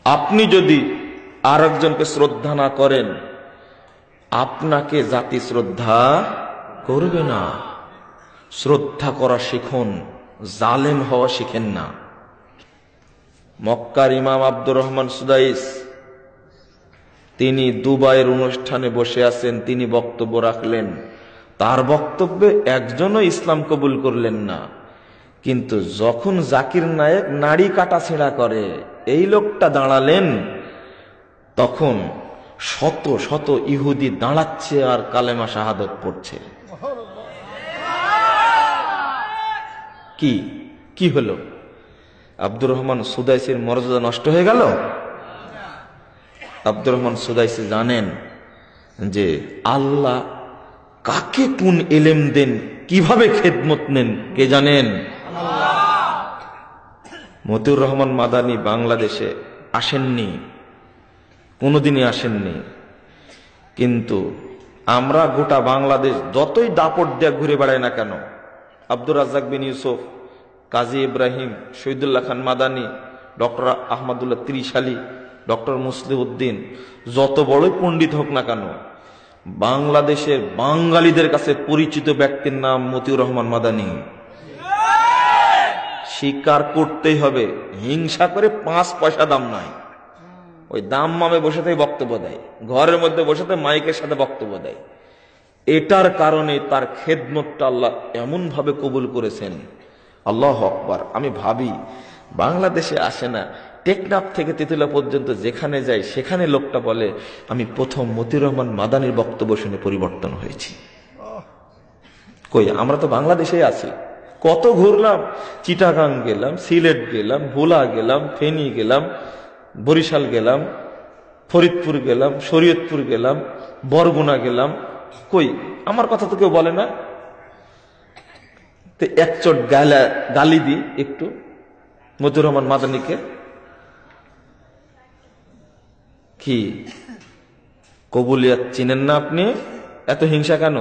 আপনি যদি আরেকজনকে শ্রদ্ধা না করেন, আপনাকে জাতি শ্রদ্ধা করবে না। শ্রদ্ধা করা শিখুন, জালেম হওয়া শিখেন না। মক্কার ইমাম আব্দুর রহমান সুদাইস, তিনি দুবাইয়ের অনুষ্ঠানে বসে আছেন, তিনি বক্তব্য রাখলেন। তার বক্তব্যে একজনও ইসলাম কবুল করলেন না। কিন্তু যখন জাকির নায়েক নাড়ি কাটা ছেঁড়া করে, এই লোকটা দাঁড়ালেন, তখন শত শত ইহুদি দাঁড়াচ্ছে আর কালেমা শাহাদত পড়ছে। কি কি হলো? আব্দুর রহমান সুদাইসির মর্যাদা নষ্ট হয়ে গেল? আব্দুর রহমান সুদাইসি জানেন যে আল্লাহ কাকে কোন ইলম দেন, কিভাবে খেদমত নেন, কে জানেন? মতিউর রহমান মাদানী বাংলাদেশে আসেননি, কোনোদিনই আসেননি। কিন্তু আমরা গোটা বাংলাদেশ যতই দাপট দিয়ে ঘুরে বেড়াই না কেন, আব্দুর রাজ্জাক বিন ইউসুফ, কাজী ইব্রাহিম, শহীদুল্লাহ খান মাদানী, ডক্টর আহমদুল্লাহ ত্রিশালী, ডক্টর মুসলিউদ্দিন, যত বড়ই পণ্ডিত হোক না কেন, বাংলাদেশের বাঙালিদের কাছে পরিচিত ব্যক্তির নাম মতিউর রহমান মাদানী। স্বীকার করতেই হবে, হিংসা করে 5 পয়সা দাম নাই। ওই দাম মামে বসে থেকে বক্তব্য দেয়, ঘরের মধ্যে বসে থেকে মাইকের সাথে বক্তব্য দেয়। এটার কারণে তার খেদমতটা আল্লাহ এমন ভাবে কবুল করেছেন। আল্লাহ আকবার। আমি ভাবি, বাংলাদেশে আসে না, টেকনাফ থেকে তেতুলা পর্যন্ত যেখানে যাই সেখানে লোকটা বলে, আমি প্রথম মতিউর রহমান মাদানীর বক্তব্য শুনে পরিবর্তন হয়েছি। কই, আমরা তো বাংলাদেশেই আছি। কত ঘুরলাম, চিটাগাং গেলাম, সিলেট গেলাম, ভোলা গেলাম, ফেনী গেলাম, বরিশাল গেলাম, ফরিদপুর গেলাম, শরীয়তপুর গেলাম, বরগুনা গেলাম। কই, আমার কথা তো কেউ বলে না। তো এক চট গালি দি একটু মতিউর রহমান মাদানীকে। কি কবুলিয়াত চিনেন না আপনি? এত হিংসা কেন?